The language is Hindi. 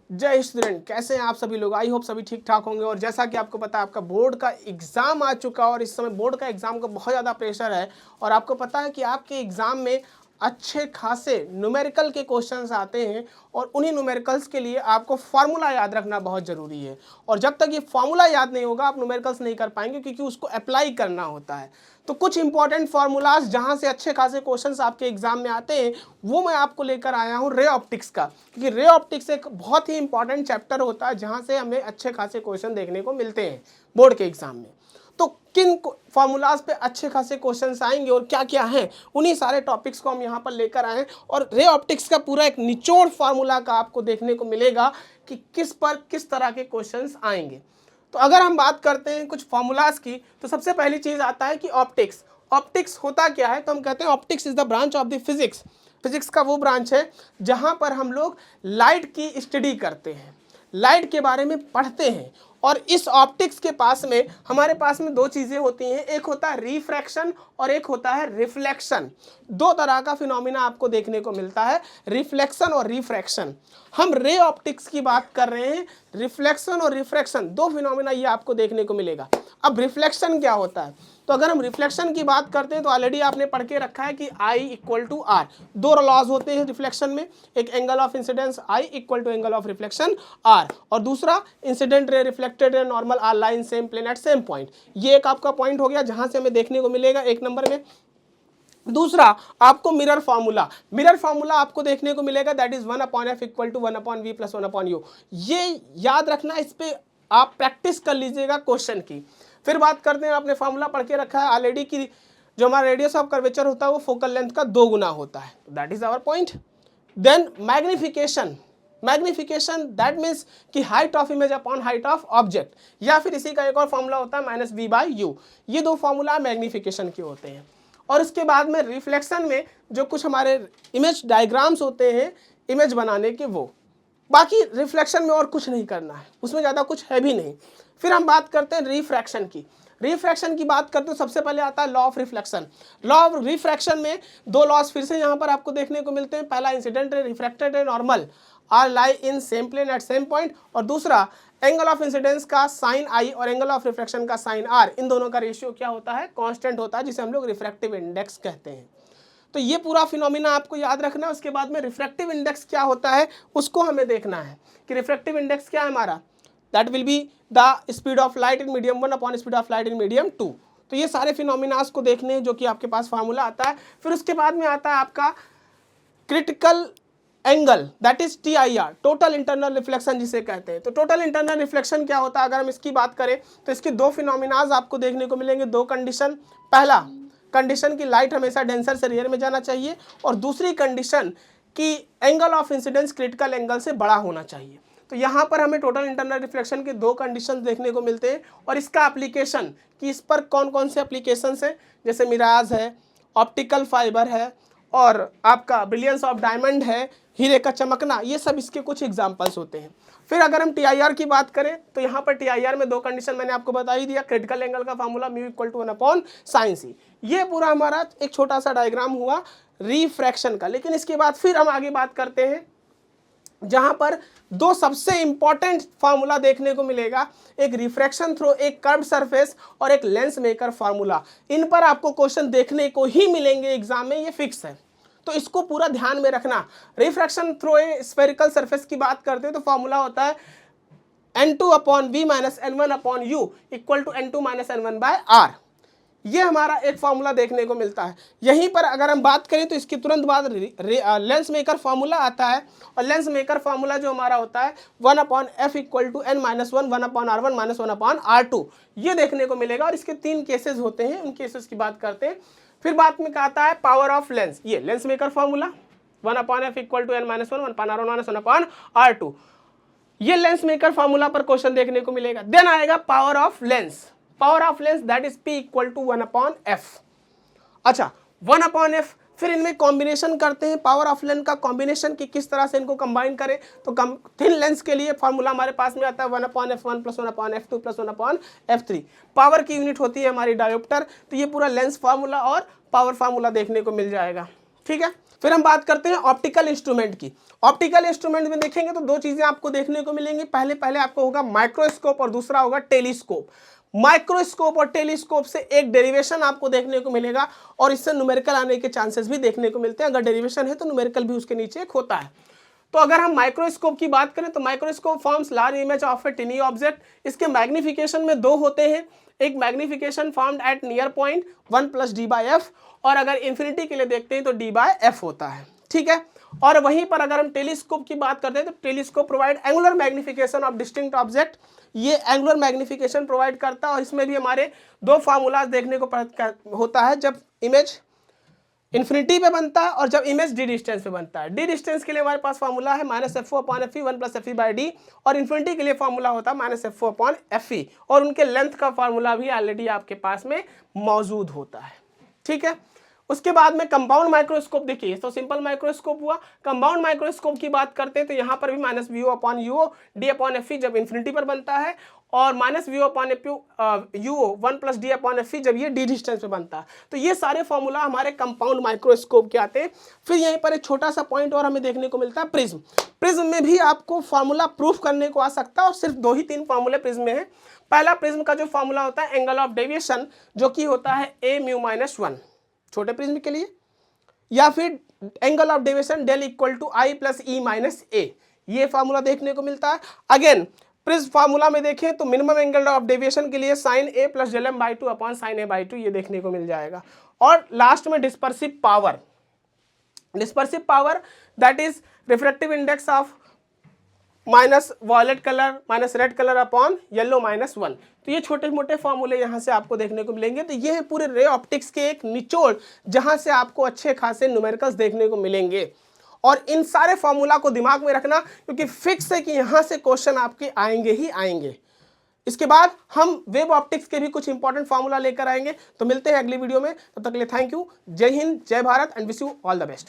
जय स्टूडेंट, कैसे हैं आप सभी लोग। आई होप सभी ठीक ठाक होंगे। और जैसा कि आपको पता है आपका बोर्ड का एग्ज़ाम आ चुका है और इस समय बोर्ड का एग्ज़ाम का बहुत ज़्यादा प्रेशर है। और आपको पता है कि आपके एग्ज़ाम में अच्छे खासे न्यूमेरिकल के क्वेश्चंस आते हैं और उन्हीं न्यूमेरिकल्स के लिए आपको फार्मूला याद रखना बहुत ज़रूरी है। और जब तक ये फार्मूला याद नहीं होगा आप न्यूमेरिकल्स नहीं कर पाएंगे, क्योंकि उसको अप्लाई करना होता है। तो कुछ इंपॉर्टेंट फार्मूलाज जहाँ से अच्छे खासे क्वेश्चंस आपके एग्जाम में आते हैं वो मैं आपको लेकर आया हूँ रे ऑप्टिक्स का, क्योंकि रे ऑप्टिक्स एक बहुत ही इंपॉर्टेंट चैप्टर होता है जहाँ से हमें अच्छे खासे क्वेश्चन देखने को मिलते हैं बोर्ड के एग्जाम में। तो किन फार्मूलाज पे अच्छे खासे क्वेश्चंस आएंगे और क्या क्या हैं, उन्हीं सारे टॉपिक्स को हम यहाँ पर लेकर आए हैं। और रे ऑप्टिक्स का पूरा एक निचोड़ फार्मूला का आपको देखने को मिलेगा कि किस पर किस तरह के क्वेश्चंस आएंगे। तो अगर हम बात करते हैं कुछ फार्मूलाज की, तो सबसे पहली चीज़ आता है कि ऑप्टिक्स। ऑप्टिक्स होता क्या है, तो हम कहते हैं optics is the branch of the physics. Physics का वो ब्रांच है जहाँ पर हम लोग लाइट की स्टडी करते हैं, लाइट के बारे में पढ़ते हैं। और इस ऑप्टिक्स के पास में हमारे पास में दो चीज़ें होती हैं, एक होता है रिफ्रैक्शन और एक होता है रिफ्लेक्शन। दो तरह का फिनोमिना आपको देखने को मिलता है, रिफ्लेक्शन और रिफ्रैक्शन। हम रे ऑप्टिक्स की बात कर रहे हैं। रिफ्लेक्शन और रिफ्रैक्शन दो फिनोमिना ये आपको देखने को मिलेगा। अब रिफ्लेक्शन क्या होता है, तो अगर हम रिफ्लेक्शन की बात करते हैं तो ऑलरेडी आपने पढ़ के रखा है कि I = R। दो लॉज होते हैं रिफ्लेक्शन में, एक angle of incidence I = angle of reflection R, और दूसरा incident ray reflected ray normal are line same plane at same point. ये एक आपका पॉइंट हो गया जहां से हमें देखने को मिलेगा एक नंबर में। दूसरा आपको मिरर फार्मूला, मिरर फार्मूला आपको देखने को मिलेगा, that is 1/f = 1/v + 1/u। ये याद रखना, इस पे आप प्रैक्टिस कर लीजिएगा क्वेश्चन की। फिर बात करते हैं, आपने फार्मूला पढ़ के रखा है ऑलरेडी कि जो हमारा रेडियस ऑफ कर्वेचर होता है वो फोकल लेंथ का 2 गुना होता है, that is our point. Then magnification, magnification that means कि height of image upon height of object, या फिर इसी का एक और फॉर्मूला होता है -v/u। ये दो फॉर्मूला मैग्निफिकेशन के होते हैं। और इसके बाद में रिफ्लेक्शन में जो कुछ हमारे इमेज डायग्राम्स होते हैं इमेज बनाने के, वो बाकी रिफ्लेक्शन में और कुछ नहीं करना है, उसमें ज़्यादा कुछ है भी नहीं। फिर हम बात करते हैं रिफ्रैक्शन की। रिफ्रैक्शन की बात करते हैं सबसे पहले आता है law of reflection. Law of refraction में दो लॉस फिर से यहाँ पर आपको देखने को मिलते हैं। पहला incident ray refracted ray normal are lie in same plane at same point, और दूसरा एंगल ऑफ इंसिडेंस का साइन I और एंगल ऑफ रिफ्रैक्शन का साइन R, इन दोनों का रेशियो क्या होता है, कांस्टेंट होता है, जिसे हम लोग रिफ्रैक्टिव इंडेक्स कहते हैं। तो ये पूरा फिनोमिना आपको याद रखना है। उसके बाद में रिफ्रैक्टिव इंडेक्स क्या होता है उसको हमें देखना है कि रिफ्रैक्टिव इंडेक्स क्या है हमारा, that will be the speed of light in medium 1 upon speed of light in medium 2। तो ये सारे फिनोमिनास को देखने हैं जो कि आपके पास फार्मूला आता है। फिर उसके बाद में आता है आपका critical angle, that is TIR, total internal reflection जिसे कहते हैं। तो टोटल इंटरनल रिफ्लेक्शन क्या होता है, अगर हम इसकी बात करें तो इसके दो फिनोमिनाज आपको देखने को मिलेंगे, दो कंडीशन। पहला कंडीशन की लाइट हमेशा डेंसर से रियर में जाना चाहिए, और दूसरी कंडीशन कि angle of incidence critical angle से बड़ा होना चाहिए। तो यहाँ पर हमें टोटल इंटरनल रिफ्लेक्शन के दो कंडीशन देखने को मिलते हैं, और इसका एप्लीकेशन कि इस पर कौन कौन से एप्लीकेशंस हैं, जैसे मिराज है, ऑप्टिकल फाइबर है, और आपका ब्रिलियंस ऑफ डायमंड है, हीरे का चमकना, ये सब इसके कुछ एग्जांपल्स होते हैं। फिर अगर हम TIR की बात करें तो यहाँ पर TIR में दो कंडीशन मैंने आपको बता ही दिया। क्रिटिकल एंगल का फार्मूला μ = 1/sin²। ये पूरा हमारा एक छोटा सा डायग्राम हुआ रिफ्रैक्शन का। लेकिन इसके बाद फिर हम आगे बात करते हैं जहां पर दो सबसे इंपॉर्टेंट फार्मूला देखने को मिलेगा, एक रिफ्रैक्शन थ्रू एक कर्व्ड सरफेस और एक लेंस मेकर फार्मूला। इन पर आपको क्वेश्चन देखने को ही मिलेंगे एग्जाम में, ये फिक्स है, तो इसको पूरा ध्यान में रखना। Refraction through a spherical surface की बात करते हैं तो फार्मूला होता है N2/v - N1/u = N2 - N1/r। ये हमारा एक फार्मूला देखने को मिलता है। यहीं पर अगर हम बात करें तो इसके तुरंत बाद लेंस मेकर फार्मूला आता है, और लेंस मेकर फार्मूला जो हमारा होता है 1/f = n - 1 1/r1 - 1/r2, ये देखने को मिलेगा। और इसके 3 केसेस होते हैं, उन केसेस की बात करते हैं। फिर बात में आता है पावर ऑफ लेंस, ये lens maker formula 1/f = n - 1 1/r1 - 1/r2, ये लेंस मेकर फार्मूला पर क्वेश्चन देखने को मिलेगा। देन आएगा power of lens, power of lens that is P = 1/f। अच्छा 1/f, फिर इनमें कॉम्बिनेशन करते हैं, पावर ऑफ लेंस का कॉम्बिनेशन कि किस तरह से इनको कंबाइन करें। तो थिन लेंस के लिए फार्मूला हमारे पास में आता है 1/f1 + 1/f2 + 1/f3। पावर की यूनिट होती है हमारी डायोप्टर। तो ये पूरा लेंस फार्मूला और पावर फार्मूला देखने को मिल जाएगा। ठीक है। फिर हम बात करते हैं ऑप्टिकल इंस्ट्रूमेंट की। ऑप्टिकल इंस्ट्रूमेंट में देखेंगे तो दो चीजें आपको देखने को मिलेंगी। पहले आपको होगा माइक्रोस्कोप और दूसरा होगा टेलीस्कोप। माइक्रोस्कोप और टेलीस्कोप से एक डेरिवेशन आपको देखने को मिलेगा और इससे न्यूमेरिकल आने के चांसेस भी देखने को मिलते हैं। अगर डेरिवेशन है तो न्यूमेरिकल भी उसके नीचे एक होता है। तो अगर हम माइक्रोस्कोप की बात करें तो microscope forms large image of A टिनी object. इसके मैग्निफिकेशन में दो होते हैं, एक magnification formed at near point 1 + d/f, और अगर इंफिनिटी के लिए देखते हैं तो d/f होता है, ठीक है। और वहीं पर अगर हम टेलीस्कोप की बात करते हैं तो telescope provide angular magnification of distinct object. ये एंगुलर मैग्निफिकेशन प्रोवाइड करता है और इसमें भी हमारे दो फार्मूलाज देखने को होता है, जब इमेज इन्फिनिटी पे बनता है और जब इमेज डी डिस्टेंस पे बनता है। डी डिस्टेंस के लिए हमारे पास फार्मूला है -f(f)(1 + fe/d, और इन्फिनिटी के लिए फार्मूला होता है -f(f)(fe), और उनके लेंथ का फार्मूला भी ऑलरेडी आपके पास में मौजूद होता है, ठीक है। उसके बाद में कंपाउंड माइक्रोस्कोप देखिए, तो सिंपल माइक्रोस्कोप हुआ। कंपाउंड माइक्रोस्कोप की बात करते हैं तो यहाँ पर भी -VO/UO d/Fe जब इन्फिनिटी पर बनता है, और -VO/UO 1 + d/Fe जब ये डी डिस्टेंस पे बनता है। तो ये सारे फॉर्मूला हमारे कंपाउंड माइक्रोस्कोप के आते हैं। फिर यहीं पर एक छोटा सा पॉइंट और हमें देखने को मिलता है, प्रिज्म। प्रिज्म में भी आपको फार्मूला प्रूफ करने को आ सकता है, और सिर्फ 2 ही 3 फार्मूले प्रिज्म में है। पहला प्रिज्म का जो फार्मूला होता है एंगल ऑफ डेविएशन, जो कि होता है a μ-1 छोटे प्रिज्म के लिए, या फिर angle of deviation del = I + E - A, ये फार्मूला देखने को मिलता है। अगेन प्रिज्म फार्मूला में देखें तो मिनिमम एंगल ऑफ डेविएशन के लिए sin A + del m/2 sin A/2 ये देखने को मिल जाएगा। और लास्ट में dispersive power that is refractive index of minus violet colour minus red colour upon yellow -1। तो ये छोटे मोटे फॉर्मूले यहाँ से आपको देखने को मिलेंगे। तो ये है पूरे रे ऑप्टिक्स के एक निचोड़, जहाँ से आपको अच्छे खासे न्यूमेरिकल्स देखने को मिलेंगे। और इन सारे फॉर्मूला को दिमाग में रखना, क्योंकि फिक्स है कि यहाँ से क्वेश्चन आपके आएंगे ही आएंगे। इसके बाद हम वेब ऑप्टिक्स के भी कुछ इंपॉर्टेंट फॉर्मूला लेकर आएंगे। तो मिलते हैं अगली वीडियो में, तब तक के लिए थैंक यू। जय हिंद, जय Bharat, and wish you all the best.